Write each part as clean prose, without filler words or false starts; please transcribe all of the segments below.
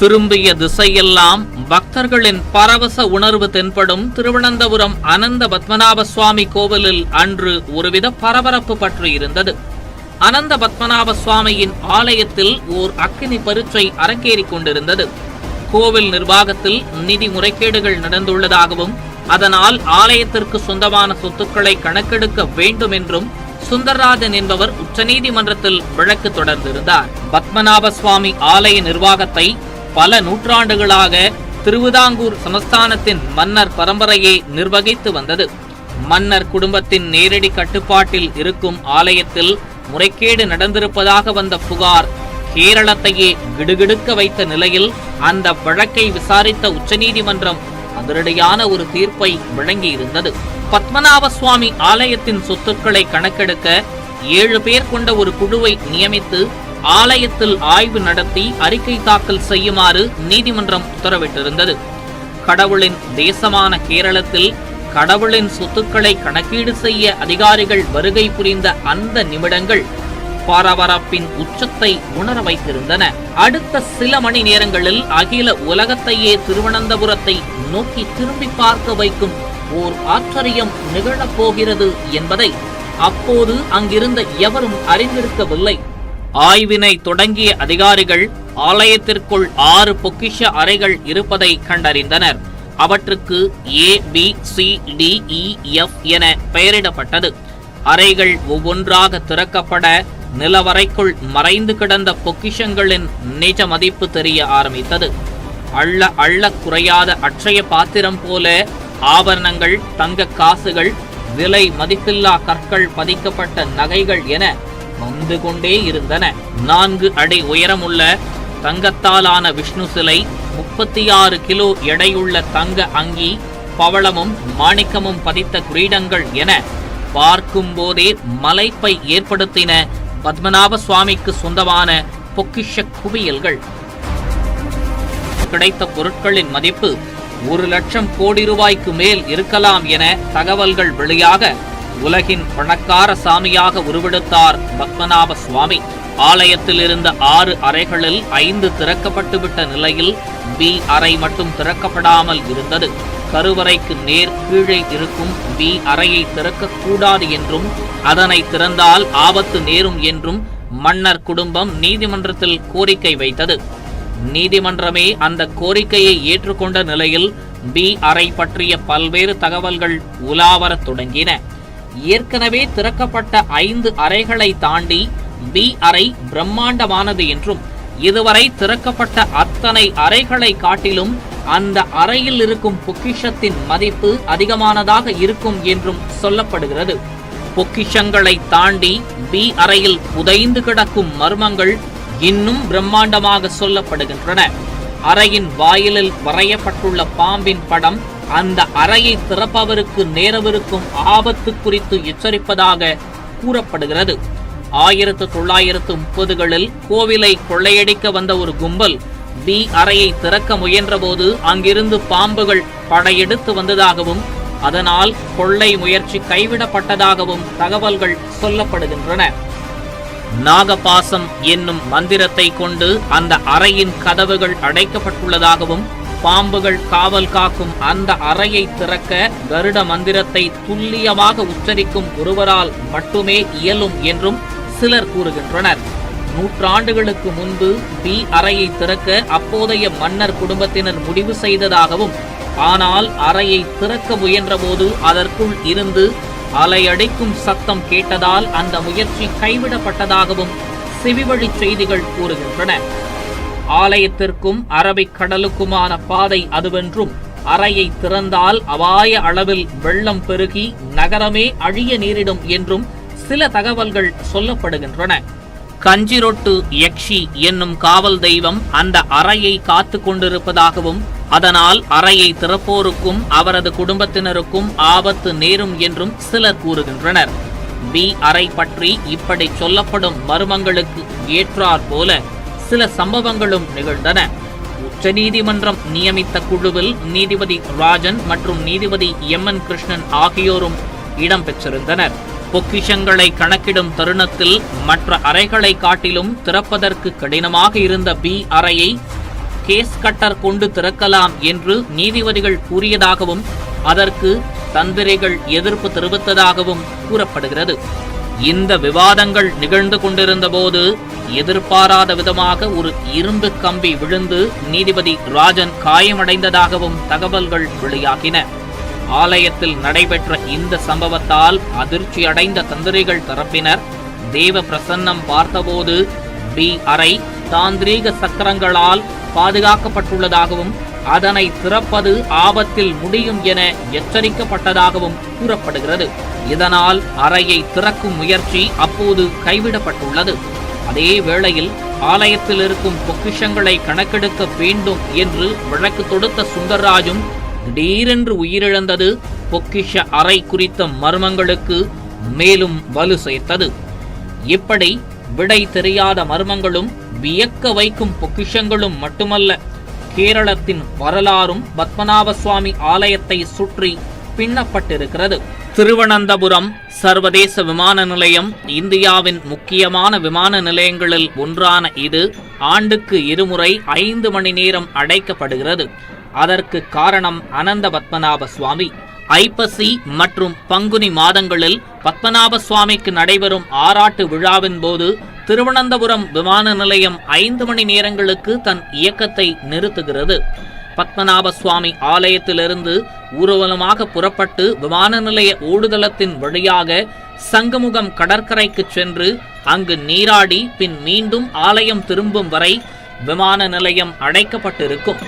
திரும்பிய திசையெல்லாம் பக்தர்களின் பரவச உணர்வு தென்படும் திருவனந்தபுரம் அனந்த பத்மநாப சுவாமி கோவிலில் அன்று ஒருவித பரபரப்பு பற்றி இருந்தது. அனந்த பத்மநாப சுவாமியின் ஆலயத்தில் ஓர் அக்கினி பரீட்சை அரங்கேறிக் கொண்டிருந்தது. கோவில் நிர்வாகத்தில் நிதி முறைகேடுகள் நடந்துள்ளதாகவும் அதனால் ஆலயத்திற்கு சொந்தமான சொத்துக்களை கணக்கெடுக்க வேண்டும் என்றும் சுந்தரராஜன் என்பவர் உச்சநீதிமன்றத்தில் வழக்கு தொடர்ந்திருந்தார். பத்மநாப சுவாமி ஆலய நிர்வாகத்தை பல நூற்றாண்டுகளாக திருவிதாங்கூர் சமஸ்தானத்தின் மன்னர் பரம்பரையே நிர்வகித்து வந்தது. மன்னர் குடும்பத்தின் நேரடி கட்டுப்பாட்டில் இருக்கும் ஆலயத்தில் முறைகேடு நடந்திருப்பதாக வந்த புகார் கேரளத்தையே கிடுகிடுக்க வைத்த நிலையில் அந்த வழக்கை விசாரித்த உச்சநீதிமன்றம் அதிரடியான ஒரு தீர்ப்பை வழங்கியிருந்தது. பத்மநாப சுவாமி ஆலயத்தின் சொத்துக்களை கணக்கெடுக்க 7 பேர் கொண்ட ஒரு குழுவை நியமித்து ஆலயத்தில் ஆய்வு நடத்தி அறிக்கை தாக்கல் செய்யுமாறு நீதிமன்றம் உத்தரவிட்டிருந்தது. கடவுளின் தேசமான கேரளத்தில் கடவுளின் சொத்துக்களை கணக்கீடு செய்ய அதிகாரிகள் வருகை புரிந்த அந்த நிமிடங்கள் பரபரப்பின் உச்சத்தை உணர வைத்திருந்தன. அடுத்த சில மணி நேரங்களில் அகில உலகத்தையே திருவனந்தபுரத்தை நோக்கி திரும்பி பார்க்க வைக்கும் ஓர் ஆச்சரியம் நிகழப் போகிறது என்பதை அப்போது அங்கிருந்த எவரும் அறிந்திருக்கவில்லை. ஆய்வினை தொடங்கிய அதிகாரிகள் ஆலயத்திற்குள் 6 பொக்கிஷ அறைகள் இருப்பதை கண்டறிந்தனர். அவற்றுக்கு ABCDEF என பெயரிடப்பட்டது. அறைகள் ஒவ்வொன்றாக திறக்கப்பட நிலவறைக்குள் மறைந்து கிடந்த பொக்கிஷங்களின் நிஜ மதிப்பு தெரிய ஆரம்பித்தது. அள்ள அள்ள குறையாத அட்சய பாத்திரம் போல ஆபரணங்கள், தங்க காசுகள், விலை மதிப்பில்லா கற்கள் பதிக்கப்பட்ட நகைகள் என வந்து கொண்டே இருந்தன. 4 அடி உயரமுள்ள தங்கத்தாலான விஷ்ணு சிலை, 36 கிலோ எடையுள்ள தங்க அங்கி, பவளமும் மாணிக்கமும் பதித்த கிரீடங்கள் என பார்க்கும் போதே மலைப்பை ஏற்படுத்தின பத்மநாப சுவாமிக்கு சொந்தமான பொக்கிஷ குவியல்கள். கிடைத்த பொருட்களின் மதிப்பு 1 லட்சம் கோடி ரூபாய்க்கு மேல் இருக்கலாம் என தகவல்கள் வெளியாக உலகின் பணக்கார சாமியாக உருவெடுத்தார் பத்மநாப சுவாமி. ஆலயத்தில் இருந்த 6 அறைகளில் 5 திறக்கப்பட்டுவிட்ட நிலையில் B அறை மட்டும் திறக்கப்படாமல் இருந்தது. கருவறைக்கு நேர் கீழே இருக்கும் B அறையை திறக்கக்கூடாது என்றும் அதனை திறந்தால் ஆபத்து நேரும் என்றும் மன்னர் குடும்பம் நீதிமன்றத்தில் கோரிக்கை வைத்தது. நீதிமன்றமே அந்த கோரிக்கையை ஏற்றுக்கொண்ட நிலையில் B அறை பற்றிய பல்வேறு தகவல்கள் உலாவரத் தொடங்கின. ஏற்கனவே திறக்கப்பட்ட 5 அறைகளை தாண்டி B அறை பிரம்மாண்டமானது என்றும் இதுவரை திறக்கப்பட்ட அத்தனை அறைகளை காட்டிலும் அந்த அறையில் இருக்கும் பொக்கிஷத்தின் மதிப்பு அதிகமானதாக இருக்கும் என்றும் சொல்லப்படுகிறது. பொக்கிஷங்களை தாண்டி B அறையில் புதைந்து கிடக்கும் மர்மங்கள் இன்னும் பிரம்மாண்டமாக சொல்லப்படுகின்றன. அறையின் வாயிலில் வரையப்பட்டுள்ள பாம்பின் படம் அந்த அறையை திறப்பவருக்கு நேரவிருக்கும் ஆபத்து குறித்து எச்சரிப்பதாக கூறப்படுகிறது. 1930களில் கோவிலை கொள்ளையடிக்க வந்த ஒரு கும்பல் B அறையை திறக்க முயன்றபோது அங்கிருந்து பாம்புகள் படையெடுத்து வந்ததாகவும் அதனால் கொள்ளை முயற்சி கைவிடப்பட்டதாகவும் தகவல்கள் சொல்லப்படுகின்றன. நாகபாசம் என்னும் மந்திரத்தை கொண்டு அந்த அறையின் கதவுகள் அடைக்கப்பட்டுள்ளதாகவும் பாம்புகள் காவல் காக்கும் அந்த அறையை திறக்க கருட மந்திரத்தை துல்லியமாக உச்சரிக்கும் ஒருவரால் மட்டுமே இயலும் என்றும் சிலர் கூறுகின்றனர். நூற்றாண்டுகளுக்கு முன்பு B அறையை திறக்க அப்போதைய மன்னர் குடும்பத்தினர் முடிவு செய்ததாகவும் ஆனால் அறையை திறக்க முயன்றபோது அதற்குள் இருந்து அலையடிக்கும் சத்தம் கேட்டதால் அந்த முயற்சி கைவிடப்பட்டதாகவும் செவிவழி செய்திகள் கூறுகின்றன. ஆலயத்திற்கும் அரபிக் கடலுக்குமான பாதை அதுவென்றும் அறையை திறந்தால் அபாய அளவில் வெள்ளம் பெருகி நகரமே அழிய நேரிடும் என்றும் சில தகவல்கள் சொல்லப்படுகின்றன. கஞ்சிரொட்டு யக்ஷி என்னும் காவல் தெய்வம் அந்த அறையை காத்து கொண்டிருப்பதாகவும் அதனால் அறையை திறப்போருக்கும் அவரது குடும்பத்தினருக்கும் ஆபத்து நேரும் என்றும் சிலர் கூறுகின்றனர். B அறை பற்றி இப்படி சொல்லப்படும் மர்மங்களுக்கு ஏற்றாற் போல சில சம்பவங்களும் நிகழ்ந்தன. உச்சநீதிமன்றம் நியமித்த குழுவில் நீதிபதி ராஜன் மற்றும் நீதிபதி MN கிருஷ்ணன் ஆகியோரும் இடம்பெற்றிருந்தனர். பொக்கிஷங்களை கணக்கிடும் தருணத்தில் மற்ற அறைகளை காட்டிலும் திறப்பதற்கு கடினமாக இருந்த B அறையை கேஸ் கட்டர் கொண்டு திறக்கலாம் என்று நீதிபதிகள் கூறியதாகவும் அதற்கு தந்திரிகள் எதிர்ப்பு தெரிவித்ததாகவும் கூறப்படுகிறது. இந்த விவாதங்கள் நிகழ்ந்து கொண்டிருந்த போது எதிர்பாராத விதமாக ஒரு இரும்பு கம்பி விழுந்து நீதிபதி ராஜன் காயமடைந்ததாகவும் தகவல்கள் வெளியாகின. ஆலயத்தில் நடைபெற்ற இந்த சம்பவத்தால் அதிர்ச்சி அடைந்த தந்திரிகள் தரப்பினர் தேவ பிரசன்னம் பார்த்தபோது பி அறை தாந்திரீக சக்கரங்களால் பாதுகாக்கப்பட்டுள்ளதாகவும் அதனை திறப்பது ஆபத்தில் முடியும் என எச்சரிக்கப்பட்டதாகவும் கூறப்படுகிறது. இதனால் அறையை திறக்கும் முயற்சி அப்போது கைவிடப்பட்டுள்ளது. அதே வேளையில் ஆலயத்தில் இருக்கும் பொக்கிஷங்களை கணக்கெடுக்க வேண்டும் என்று வழக்கு தொடுத்த சுந்தர்ராஜும் திடீரென்று உயிரிழந்தது பொக்கிஷ அறை குறித்த மர்மங்களுக்கு மேலும் வலு சேர்த்தது. இப்படி விடை தெரியாத மர்மங்களும் வியக்க வைக்கும் பொக்கிஷங்களும் மட்டுமல்ல, கேரளத்தின் வரலாறும் பத்மநாப சுவாமி ஆலயத்தை சுற்றி பின்னப்பட்டிருக்கிறது. திருவனந்தபுரம் சர்வதேச விமான நிலையம் இந்தியாவின் முக்கியமான விமான நிலையங்களில் ஒன்றான இது ஆண்டுக்கு இருமுறை 5 மணி நேரம் அடைக்கப்படுகிறது. அதற்கு காரணம் அனந்த பத்மநாப சுவாமி. ஐப்பசி மற்றும் பங்குனி மாதங்களில் பத்மநாப சுவாமிக்கு நடைபெறும் ஆராட்டு விழாவின் போது திருவனந்தபுரம் விமான நிலையம் 5 மணி நேரங்களுக்கு தன் இயக்கத்தை நிறுத்துகிறது. பத்மநாப சுவாமி ஆலயத்திலிருந்து ஊர்வலமாக புறப்பட்டு விமான நிலைய ஓடுதளத்தின் வழியாக சங்கமுகம் கடற்கரைக்கு சென்று அங்கு நீராடி பின் மீண்டும் ஆலயம் திரும்பும் வரை விமான நிலையம் அடைக்கப்பட்டிருக்கும்.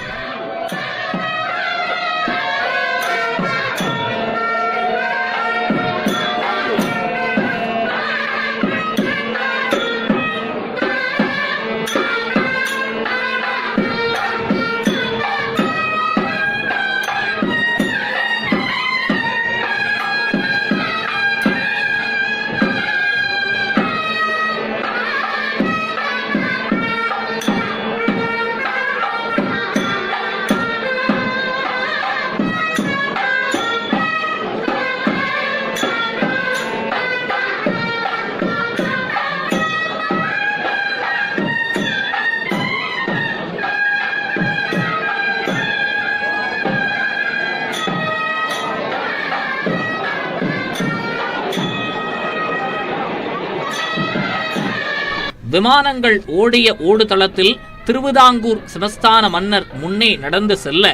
விமானங்கள் ஓடிய ஓடுதளத்தில் திருவிதாங்கூர் சிவஸ்தான மன்னர் முன்னே நடந்து செல்ல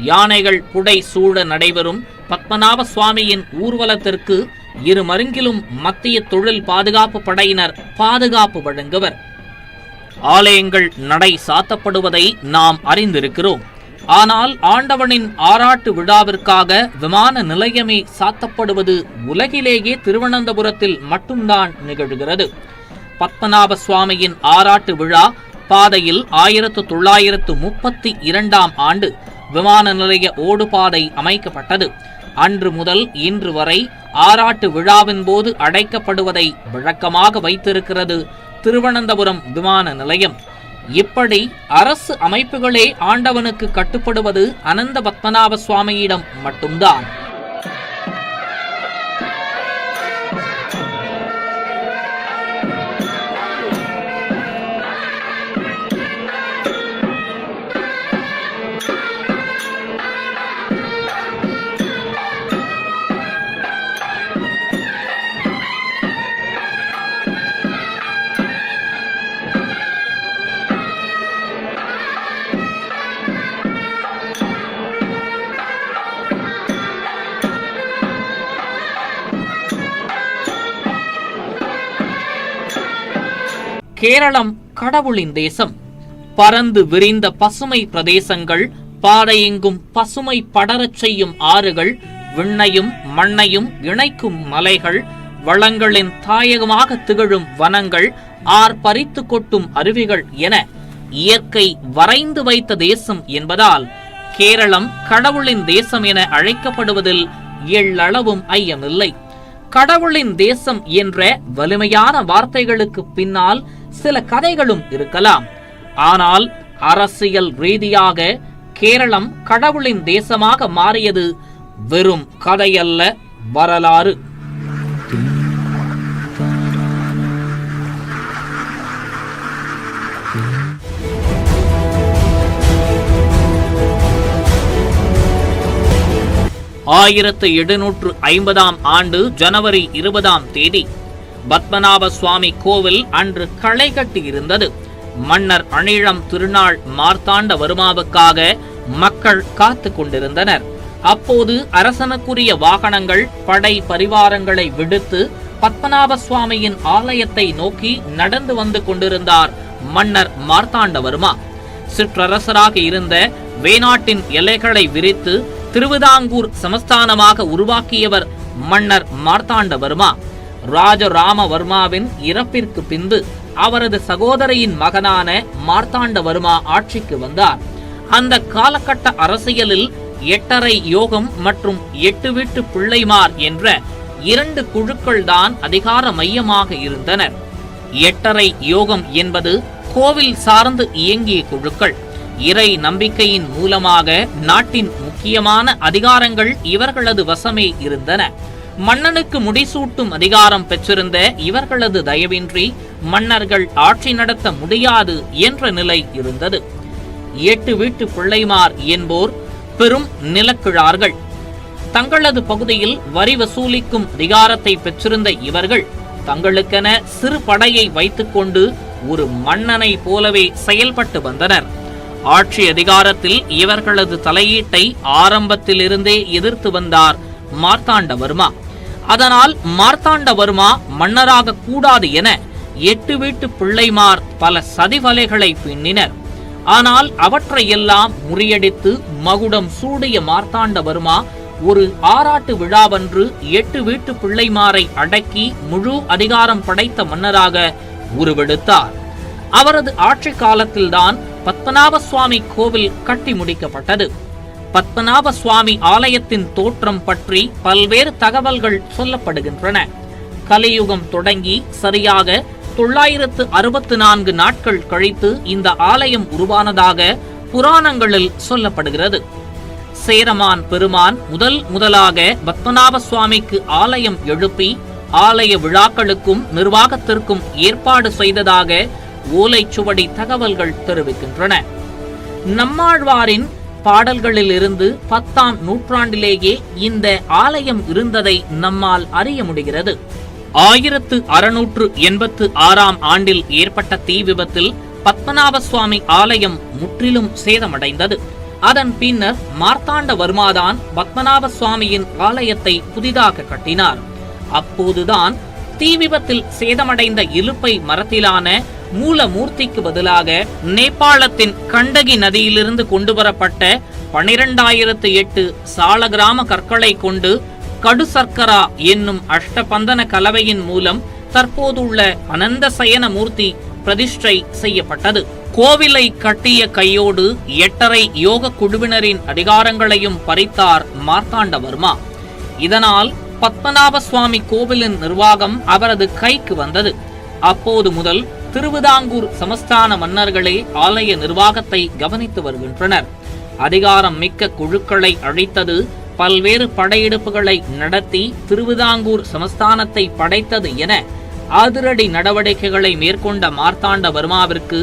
யானைகள் புடை சூழ நடைபெறும் பத்மநாப சுவாமியின் ஊர்வலத்திற்கு இரு மருங்கிலும் மத்திய தொழில் பாதுகாப்பு படையினர் பாதுகாப்பு வழங்குவர். ஆலயங்கள் நடை சாத்தப்படுவதை நாம் அறிந்திருக்கிறோம். ஆனால் ஆண்டவனின் ஆராட்டு விழாவிற்காக விமான நிலையமே சாத்தப்படுவது உலகிலேயே திருவனந்தபுரத்தில் மட்டும்தான் நிகழ்கிறது. பத்மநாப சுவாமியின் ஆராட்டு விழா பாதையில் 1932ஆம் ஆண்டு விமான நிலைய ஓடுபாதை அமைக்கப்பட்டது. அன்று முதல் இன்று வரை ஆராட்டு விழாவின் போது அடைக்கப்படுவதை வழக்கமாக வைத்திருக்கிறது திருவனந்தபுரம் விமான நிலையம். இப்படி அரசு அமைப்புகளே ஆண்டவனுக்கு கட்டுப்படுவது அனந்த பத்மநாப சுவாமியிடம் மட்டும்தான். கேரளம் கடவுளின் தேசம். பரந்து விரிந்த பசுமை பிரதேசங்கள், பாதையெங்கும் பசுமை படரச் செய்யும் ஆறுகள், விண்ணையும் மண்ணையும் இணைக்கும் மலைகள், வளங்களின் தாயகமாக திகழும் வனங்கள், ஆர்ப்பரித்து கொட்டும் அருவிகள் என இயற்கை வரைந்து வைத்த தேசம் என்பதால் கேரளம் கடவுளின் தேசம் என அழைக்கப்படுவதில் எள்ளளவும் ஐயமில்லை. கடவுளின் தேசம் என்ற வலிமையான வார்த்தைகளுக்கு பின்னால் சில கதைகளும் இருக்கலாம். ஆனால் அரசியல் ரீதியாக கேரளம் கடவுளின் தேசமாக மாறியது வெறும் கதையல்ல, வரலாறு. 1750 ஆண்டு ஜனவரி 20 பத்மநாப சுவாமி கோவில் அன்று களை கட்டி இருந்தது. மன்னர் அணிழம் திருநாள் மார்த்தாண்டவர்மாவுக்காக மக்கள் காத்து கொண்டிருந்தனர். அப்போது அரசனுக்குரிய வாகனங்கள் படை பரிவாரங்களை விடுத்து பத்மநாப சுவாமியின் ஆலயத்தை நோக்கி நடந்து வந்து கொண்டிருந்தார் மன்னர் மார்த்தாண்டவர்மா. சிற்றரசராக இருந்த வேணாட்டின் எல்லைகளை விரித்து திருவிதாங்கூர் சமஸ்தானமாக உருவாக்கியவர் மன்னர் மார்த்தாண்டவர்மா. ராஜராமவர்மாவின் இறப்பிற்கு பின்பு அவரது சகோதரியின் மகனான மார்த்தாண்டவர்மா ஆட்சிக்கு வந்தார். அந்த காலகட்ட அரசியலில் 8 யோகம் மற்றும் 8 வீட்டு பிள்ளைமார் என்ற 2 குழுக்கள் தான் அதிகார மையமாக இருந்தனர். 8 யோகம் என்பது கோவில் சார்ந்து இயங்கிய குழுக்கள். இறை நம்பிக்கையின் மூலமாக நாட்டின் முக்கியமான அதிகாரங்கள் இவர்களது வசமே இருந்தன. மன்னனுக்கு முடிசூட்டும் அதிகாரம் பெற்றிருந்த இவர்களது தயவின்றி மன்னர்கள் ஆட்சி நடத்த முடியாது என்ற நிலை இருந்தது. 8 வீட்டு பிள்ளைமார் என்போர் பெரும் நிலக்கிழார்கள். தங்களது பகுதியில் வரி வசூலிக்கும் அதிகாரத்தை பெற்றிருந்த இவர்கள் தங்களுக்கென சிறு படையை வைத்துக் கொண்டு ஒரு மன்னனை போலவே செயல்பட்டு வந்தனர். ஆட்சி அதிகாரத்தில் இவர்களது தலையீட்டை ஆரம்பத்திலிருந்தே எதிர்த்து வந்தார் மார்த்தாண்டவர்மா. அதனால் மார்த்தாண்டவர்மா மன்னராக கூடாது என 8 வீட்டு பிள்ளைமார் பல சதிவலைகளை பின்னினர். ஆனால் அவற்றையெல்லாம் முறியடித்து மகுடம் சூடிய மார்த்தாண்டவர்மா ஒரு ஆராட்டு விழாவன்று 8 வீட்டு பிள்ளைமாரை அடக்கி முழு அதிகாரம் படைத்த மன்னராக உருவெடுத்தார். அவரது ஆட்சி காலத்தில்தான் பத்மநாப சுவாமி கோவில் கட்டி முடிக்கப்பட்டது. பத்மநாப சுவாமி ஆலயத்தின் தோற்றம் பற்றி பல்வேறு தகவல்கள் சொல்லப்படுகின்றன. கலியுகம் தொடங்கி சரியாக 964 நாட்கள் கழித்து இந்த ஆலயம் உருவானதாக புராணங்களில் சொல்லப்படுகிறது. சேரமான் பெருமான் முதலாக பத்மநாப சுவாமிக்கு ஆலயம் எழுப்பி ஆலய விழாக்களுக்கும் நிர்வாகத்திற்கும் ஏற்பாடு செய்ததாக ஓலைச்சுவடி தகவல்கள் தெரிவிக்கின்றன. நம்மாழ்வாரின் பாடல்களில் இருந்து 10ஆம் நூற்றாண்டிலேயே இந்த ஆலயம் இருந்ததை நம்மால் அறிய முடிகிறது. 1686 ஆண்டில் ஏற்பட்ட தீ விபத்தில் பத்மநாப சுவாமி ஆலயம் முற்றிலும் சேதமடைந்தது. அதன் பின்னர் மார்த்தாண்டவர்மாதான் பத்மநாப சுவாமியின் ஆலயத்தை புதிதாக கட்டினார். அப்போதுதான் தீ விபத்தில் சேதமடைந்த இலுப்பை மரத்திலான மூலமூர்த்திக்கு பதிலாக நேபாளத்தின் கண்டகி நதியிலிருந்து கொண்டுவரப்பட்ட 12008 சாலகிராம கற்களை கொண்டு கடு சர்க்கரா என்னும் அஷ்டபந்தன கலவையின் மூலம் தற்போதுள்ள அனந்தசயன மூர்த்தி பிரதிஷ்டை செய்யப்பட்டது. கோவிலை கட்டிய கையோடு 8 யோக குழுவினரின் அதிகாரங்களையும் பறித்தார் மார்த்தாண்டவர்மா. இதனால் பத்மநாப சுவாமி கோவிலின் நிர்வாகம் அவரது கைக்கு வந்தது. அப்போது முதல் திருவிதாங்கூர் சமஸ்தான மன்னர்களே ஆலய நிர்வாகத்தை கவனித்து வருகின்றனர். அதிகாரம் மிக்க குழுக்களை அழித்தது, பல்வேறு படையெடுப்புகளை நடத்தி திருவிதாங்கூர் சமஸ்தானத்தை படைத்தது என அதிரடி நடவடிக்கைகளை மேற்கொண்ட மார்த்தாண்டவர்மாவிற்கு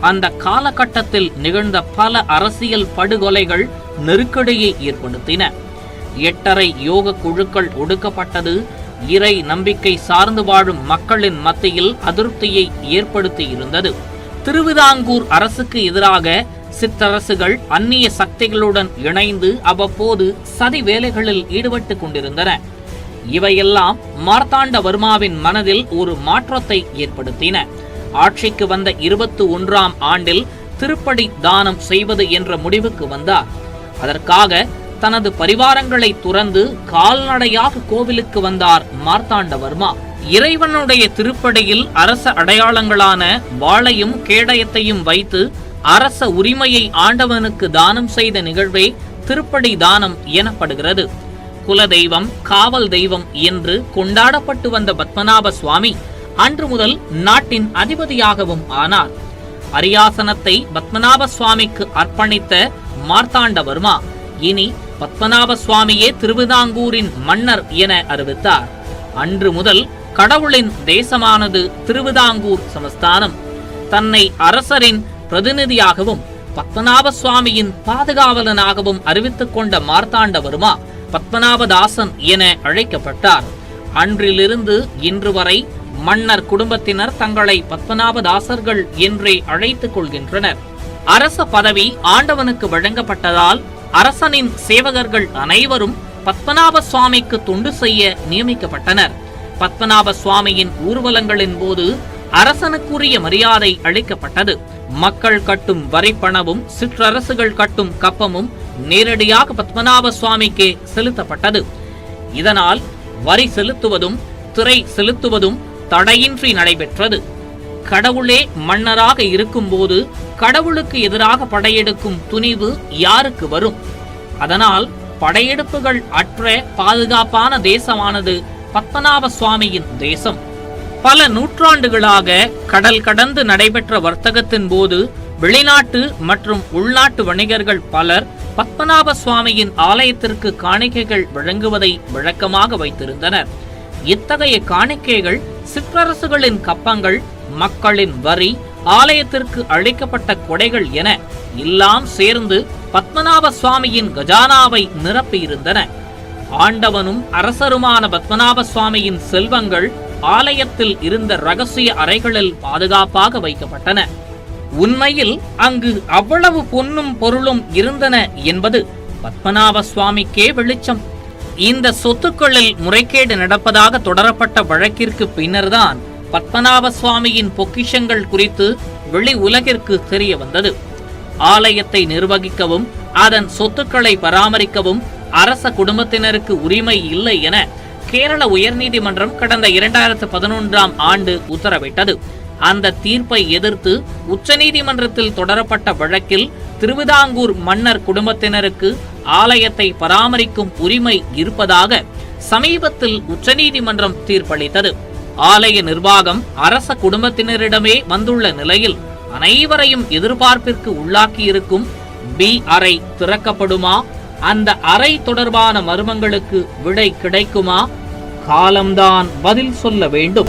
அந்த காலகட்டத்தில் நிகழ்ந்த பல அரசியல் படுகொலைகள் நெருக்கடியை ஏற்படுத்தின. 8 யோக குழுக்கள் ஒடுக்கப்பட்டது இறை நம்பிக்கை சார்ந்து வாழும் மக்களின் மத்தியில் அதிருப்தியை ஏற்படுத்தி இருந்தது. திருவிதாங்கூர் அரசுக்கு எதிராக சிற்றரசுகள் அந்நிய சக்திகளுடன் இணைந்து அவ்வப்போது சதி வேலைகளில் ஈடுபட்டுக் கொண்டிருந்தன. இவையெல்லாம் மார்த்தாண்டவர்மாவின் மனதில் ஒரு மாற்றத்தை ஏற்படுத்தின. ஆட்சிக்கு வந்த 21ஆம் ஆண்டில் திருப்படி தானம் செய்வது என்ற முடிவுக்கு வந்தார். அதற்காக தனது பரிவாரங்களை துறந்து கால்நடையாக கோவிலுக்கு வந்தார் மார்த்தாண்டவர்மா. இறைவனுடைய திருப்படியில் அரச அடையாளங்களான வாளையும் கேடயத்தையும் வைத்து அரச உரிமையை ஆண்டவனுக்கு தானம் செய்த நிகழ்வே திருப்படி தானம் எனப்படுகிறது. குலதெய்வம், காவல் தெய்வம் என்று கொண்டாடப்பட்டு வந்த பத்மநாப சுவாமி அன்று முதல் நாட்டின் அதிபதியாகவும் ஆனார். அரியாசனத்தை பத்மநாப சுவாமிக்கு அர்ப்பணித்த மார்த்தாண்டவர்மா இனி பத்மநாப சுவாமியே திருவிதாங்கூரின் மன்னர் என அறிவித்தார். அன்று முதல் கடவுளின் தேசமானது திருவிதாங்கூர் சமஸ்தானம். தன்னை அரசரின் பிரதிநிதியாகவும் பத்மநாப சுவாமியின் பாதுகாவலனாகவும் அறிவித்துக் கொண்ட மார்த்தாண்டவர்மா பத்மநாபதாசன் என அழைக்கப்பட்டார். அன்றிலிருந்து இன்று வரை மன்னர் குடும்பத்தினர் தங்களை பத்மநாபதாசர்கள் என்றே அழைத்துக் கொள்கின்றனர். அரச பதவி ஆண்டவனுக்கு வழங்கப்பட்டதால் அரசனின் சேவகர்கள் அனைவரும் பத்மநாப சுவாமிக்கு தொண்டு செய்ய நியமிக்கப்பட்டனர். பத்மநாப சுவாமியின் ஊர்வலங்களின் போது அரசனுக்குரிய மரியாதை அளிக்கப்பட்டது. மக்கள் கட்டும் வரிப்பணமும் சிற்றரசுகள் கட்டும் கப்பமும் நேரடியாக பத்மநாப சுவாமிக்கே செலுத்தப்பட்டது. இதனால் வரி செலுத்துவதும் திரை செலுத்துவதும் தடையின்றி நடைபெற்றது. கடவுளே மன்னராக இருக்கும்போது கடவுளுக்கு எதிராக படையெடுக்கும் துணிவு யாருக்கு வரும்? அதனால் படையெடுப்புகள் அற்ற பாதுகாப்பான தேசமானது பத்மநாப சுவாமியின் தேசம். பல நூற்றாண்டுகளாக கடல் கடந்து நடைபெற்ற வர்த்தகத்தின் போது வெளிநாட்டு மற்றும் உள்நாட்டு வணிகர்கள் பலர் பத்மநாப சுவாமியின் ஆலயத்திற்கு காணிக்கைகள் வழங்குவதை வழக்கமாக வைத்திருந்தனர். இத்தகைய காணிக்கைகள் சிற்றரசுகளின் கப்பங்கள், மக்களின் வரி, ஆலயத்திற்கு அளிக்கப்பட்ட கொடைகள் என எல்லாம் சேர்ந்து பத்மநாப சுவாமியின் கஜானாவை நிரப்பியிருந்தன. ஆண்டவனும் அரசருமான பத்மநாப சுவாமியின் செல்வங்கள் ஆலயத்தில் இருந்த ரகசிய அறைகளில் பாதுகாப்பாக வைக்கப்பட்டன. உண்மையில் அங்கு அவ்வளவு பொன்னும் பொருளும் இருந்தன என்பது பத்மநாப சுவாமிக்கே வெளிச்சம். இந்த சொத்துக்களில் முறைகேடு நடப்பதாக தொடரப்பட்ட வழக்கிற்கு பின்னர்தான் பத்மநாப சுவாமியின் பொக்கிஷங்கள் குறித்து வெளி உலகிற்கு தெரிய வந்தது. ஆலயத்தை நிர்வகிக்கவும் அதன் சொத்துக்களை பராமரிக்கவும் அரச குடும்பத்தினருக்கு உரிமை இல்லை என கேரள உயர்நீதிமன்றம் கடந்த 2011ஆம் ஆண்டு உத்தரவிட்டது. அந்த தீர்ப்பை எதிர்த்து உச்சநீதிமன்றத்தில் தொடரப்பட்ட வழக்கில் திருவிதாங்கூர் மன்னர் குடும்பத்தினருக்கு ஆலயத்தை பராமரிக்கும் உரிமை இருப்பதாக சமீபத்தில் உச்சநீதிமன்றம் தீர்ப்பளித்தது. ஆலய நிர்வாகம் அரச குடும்பத்தினரிடமே வந்துள்ள நிலையில் அனைவரையும் எதிர்பார்ப்பிற்கு உள்ளாக்கியிருக்கும் பி அறை திறக்கப்படுமா? அந்த அறை தொடர்பான மர்மங்களுக்கு விடை கிடைக்குமா? காலம்தான் பதில் சொல்ல வேண்டும்.